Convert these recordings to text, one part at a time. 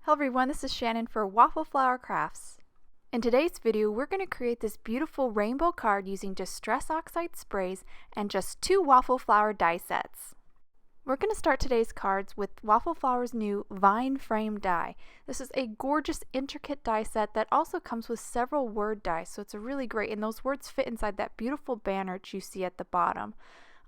Hello everyone, this is Shannon for Waffle Flower Crafts. In today's video, we're going to create this beautiful rainbow card using Distress Oxides Sprays and just 2 Waffle Flower die sets. We're going to start today's cards with Waffle Flower's new Vine Frame die. This is a gorgeous, intricate die set that also comes with several word dies, so it's a really great, and those words fit inside that beautiful banner that you see at the bottom.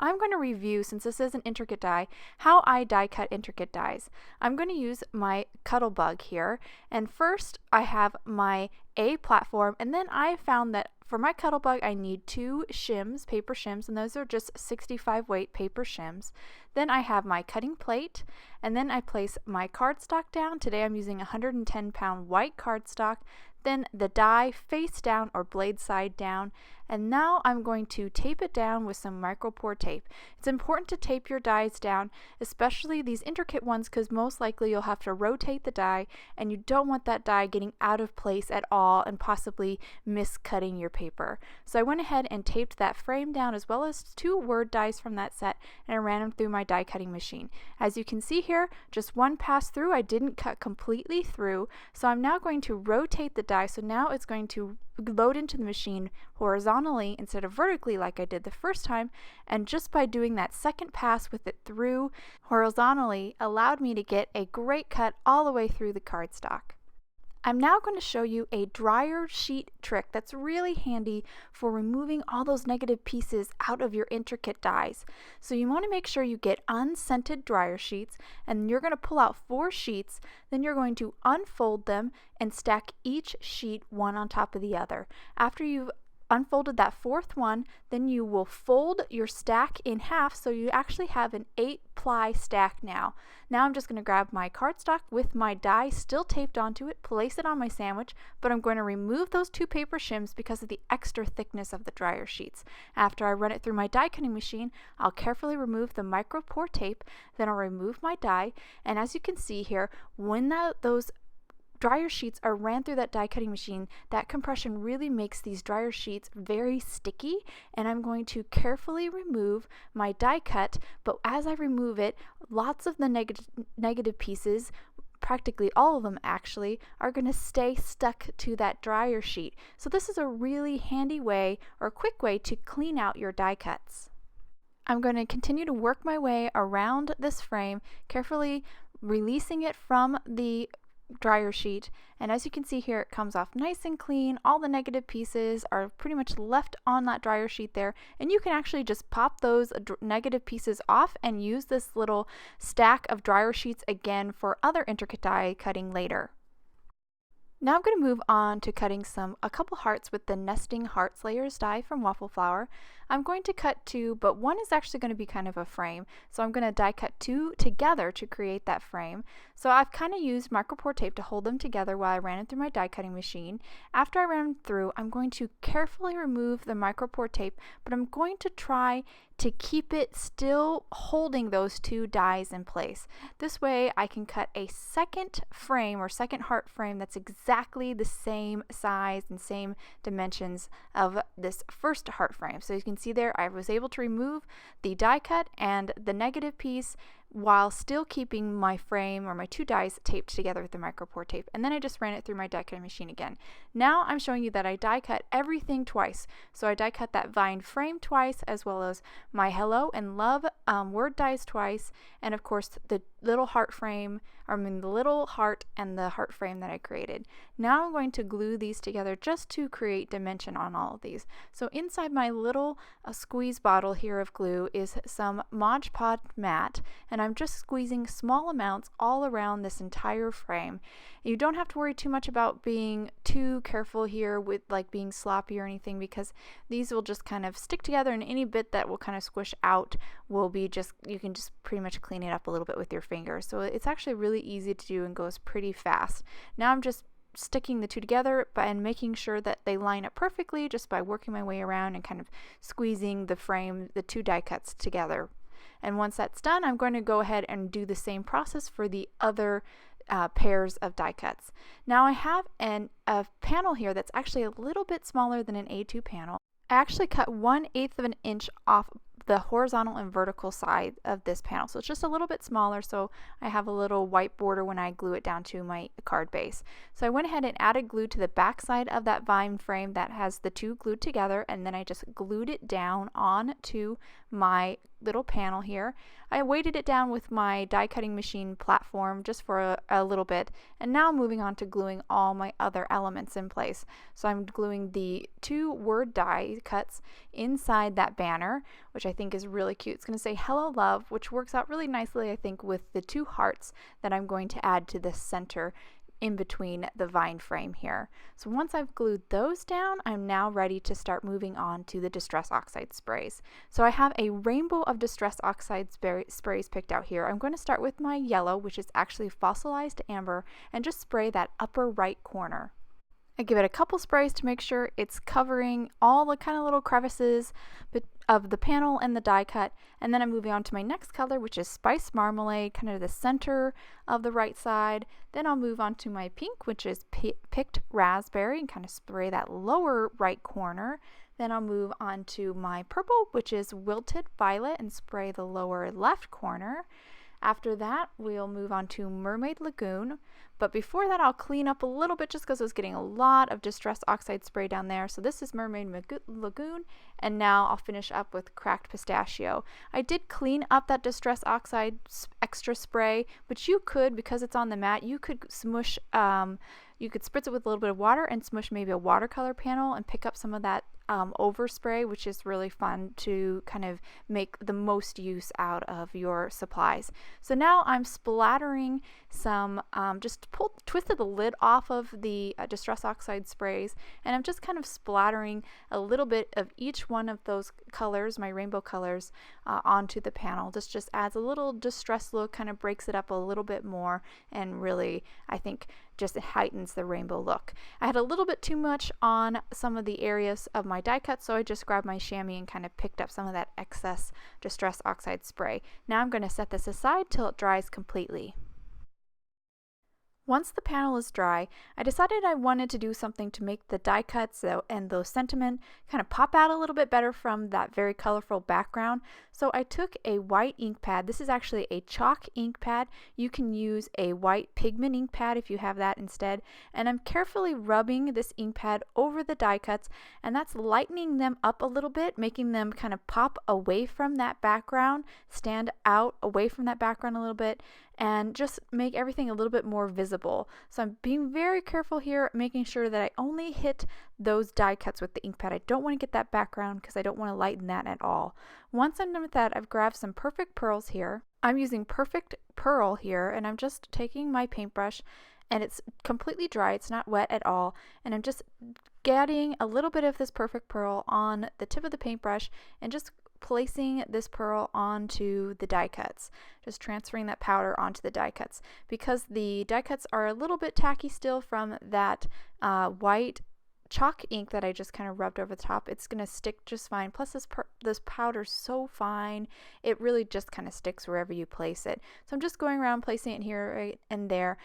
I'm going to review, since this is an intricate die, how I die cut intricate dies. I'm going to use my Cuttlebug here, and first I have my A platform, and then I found that for my Cuttlebug I need 2 shims, paper shims, and those are just 65 weight paper shims. Then I have my cutting plate, and then I place my cardstock down. Today I'm using 110-pound white cardstock. Then the die face down or blade side down, and now I'm going to tape it down with some micropore tape. It's important to tape your dies down, especially these intricate ones, because most likely you'll have to rotate the die and you don't want that die getting out of place at all and possibly miscutting your paper. So I went ahead and taped that frame down as well as 2 word dies from that set, and I ran them through my die cutting machine. As you can see here, just one pass through. I didn't cut completely through, so I'm now going to rotate the die, so now it's going to load into the machine horizontally instead of vertically like I did the first time, and just by doing that second pass with it through horizontally allowed me to get a great cut all the way through the cardstock. I'm now going to show you a dryer sheet trick that's really handy for removing all those negative pieces out of your intricate dies. So you want to make sure you get unscented dryer sheets, and you're going to pull out 4 sheets, then you're going to unfold them and stack each sheet one on top of the other. After you've unfolded that 4th one, then you will fold your stack in half, so you actually have an 8-ply stack now. Now I'm just going to grab my cardstock with my die still taped onto it, place it on my sandwich, but I'm going to remove those 2 paper shims because of the extra thickness of the dryer sheets. After I run it through my die cutting machine, I'll carefully remove the micropore tape, then I'll remove my die, and as you can see here, when those dryer sheets are ran through that die cutting machine, that compression really makes these dryer sheets very sticky, and I'm going to carefully remove my die cut, but as I remove it, lots of the negative pieces, practically all of them actually, are going to stay stuck to that dryer sheet. So this is a really handy way or quick way to clean out your die cuts. I'm going to continue to work my way around this frame, carefully releasing it from the dryer sheet, and as you can see here, it comes off nice and clean. All the negative pieces are pretty much left on that dryer sheet there, and you can actually just pop those negative pieces off and use this little stack of dryer sheets again for other intricate die cutting later. Now I'm going to move on to cutting a couple hearts with the Nesting Heart Slayers die from Waffle Flower. I'm going to cut 2, but one is actually going to be kind of a frame, so I'm going to die cut 2 together to create that frame. So I've kind of used micropore tape to hold them together while I ran it through my die cutting machine. After I ran them through, I'm going to carefully remove the micropore tape, but I'm going to try to keep it still holding those 2 dies in place. This way I can cut a second frame or second heart frame that's exactly the same size and same dimensions of this first heart frame. So you can see there I was able to remove the die cut and the negative piece while still keeping my frame or my 2 dies taped together with the micropore tape, and then I just ran it through my die cutting machine again. Now I'm showing you that I die cut everything twice. So I die cut that vine frame twice, as well as my hello and love word dies twice, and of course the little heart frame, the little heart and the heart frame that I created. Now I'm going to glue these together just to create dimension on all of these. So inside my little squeeze bottle here of glue is some Mod Podge matte, and I'm just squeezing small amounts all around this entire frame. You don't have to worry too much about being too careful here with being sloppy or anything, because these will just kind of stick together, and any bit that will kind of squish out will be you can just pretty much clean it up a little bit with your fingers. So it's actually really easy to do and goes pretty fast. Now I'm just sticking the 2 together and making sure that they line up perfectly just by working my way around and kind of squeezing the frame, the 2 die cuts together. And once that's done, I'm going to go ahead and do the same process for the other pairs of die cuts. Now I have a panel here that's actually a little bit smaller than an A2 panel. I actually cut 1/8 of an inch off the horizontal and vertical side of this panel. So it's just a little bit smaller, so I have a little white border when I glue it down to my card base. So I went ahead and added glue to the back side of that vine frame that has the two glued together, and then I just glued it down onto my little panel here. I weighted it down with my die cutting machine platform just for a little bit, and now I'm moving on to gluing all my other elements in place. So I'm gluing the two word die cuts inside that banner, which I think is really cute. It's going to say hello love, which works out really nicely, I think, with the two hearts that I'm going to add to the center in between the vine frame here. So once I've glued those down, I'm now ready to start moving on to the Distress Oxide sprays. So I have a rainbow of Distress Oxide sprays picked out here. I'm going to start with my yellow, which is actually fossilized amber, and just spray that upper right corner. I give it a couple sprays to make sure it's covering all the kind of little crevices of the panel and the die cut, and then I'm moving on to my next color, which is Spice Marmalade, kind of the center of the right side. Then I'll move on to my pink, which is Picked Raspberry, and kind of spray that lower right corner. Then I'll move on to my purple, which is Wilted Violet, and spray the lower left corner. After that, we'll move on to Mermaid Lagoon. But before that, I'll clean up a little bit just because I was getting a lot of Distress Oxide spray down there. So this is Mermaid Lagoon, and now I'll finish up with Cracked Pistachio. I did clean up that Distress Oxide extra spray, but you could, because it's on the mat, you could smush, you could spritz it with a little bit of water and smush maybe a watercolor panel and pick up some of that overspray, which is really fun to kind of make the most use out of your supplies. So now I'm splattering some, twisted the lid off of the Distress Oxide sprays, and I'm just kind of splattering a little bit of each one of those colors, my rainbow colors, onto the panel. This just adds a little distress look, kind of breaks it up a little bit more, and really, I think, just heightens the rainbow look. I had a little bit too much on some of the areas of my die cut, so I just grabbed my chamois and kind of picked up some of that excess Distress Oxide spray. Now I'm going to set this aside till it dries completely. Once the panel is dry, I decided I wanted to do something to make the die cuts and those sentiment kind of pop out a little bit better from that very colorful background. So I took a white ink pad. This is actually a chalk ink pad. You can use a white pigment ink pad if you have that instead. And I'm carefully rubbing this ink pad over the die cuts, and that's lightening them up a little bit, making them kind of pop away from that background, stand out away from that background a little bit, and just make everything a little bit more visible. So I'm being very careful here, making sure that I only hit those die cuts with the ink pad. I don't want to get that background because I don't want to lighten that at all. Once I'm done with that, I've grabbed some Perfect Pearls here. I'm using Perfect Pearl here, and I'm just taking my paintbrush, and it's completely dry, it's not wet at all, and I'm just getting a little bit of this Perfect Pearl on the tip of the paintbrush and just placing this pearl onto the die cuts, just transferring that powder onto the die cuts. Because the die cuts are a little bit tacky still from that white chalk ink that I just kind of rubbed over the top, it's going to stick just fine. Plus this powder's so fine, it really just kind of sticks wherever you place it. So I'm just going around placing it here right and there.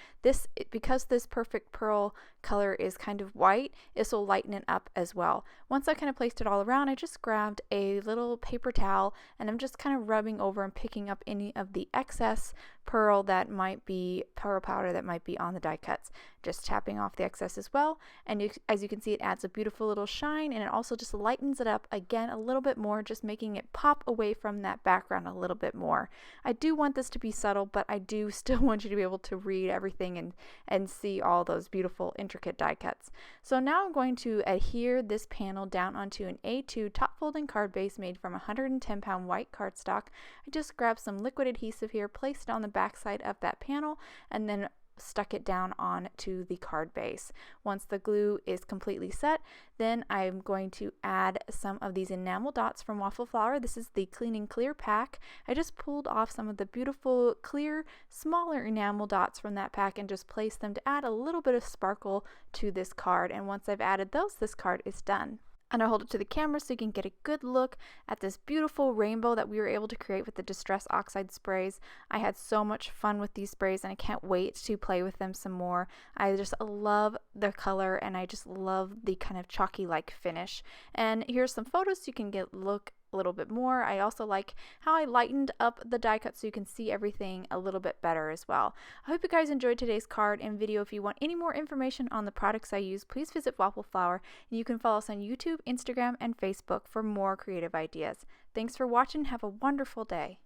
Because this Perfect Pearl color is kind of white, this will lighten it up as well. Once I kind of placed it all around, I just grabbed a little paper towel, and I'm just kind of rubbing over and picking up any of the excess pearl powder that might be on the die cuts, just tapping off the excess as well. And as you can see, it adds a beautiful little shine, and it also just lightens it up again a little bit more, just making it pop away from that background a little bit more. I do want this to be subtle, but I do still want you to be able to read everything and see all those beautiful intricate die cuts. So now I'm going to adhere this panel down onto an A2 top folding card base made from 110-pound white cardstock. I just grabbed some liquid adhesive here, placed it on the back side of that panel, and then stuck it down onto the card base. Once the glue is completely set, then I'm going to add some of these enamel dots from Waffle Flower. This is the Clean and Clear pack. I just pulled off some of the beautiful clear smaller enamel dots from that pack and just placed them to add a little bit of sparkle to this card. And once I've added those, this card is done. And I'll hold it to the camera so you can get a good look at this beautiful rainbow that we were able to create with the Distress Oxide sprays. I had so much fun with these sprays, and I can't wait to play with them some more. I just love their color, and I just love the kind of chalky-like finish. And here's some photos so you can get look a little bit more. I also like how I lightened up the die cut so you can see everything a little bit better as well. I hope you guys enjoyed today's card and video. If you want any more information on the products I use, please visit Waffle Flower, and you can follow us on YouTube, Instagram, and Facebook for more creative ideas. Thanks for watching. Have a wonderful day.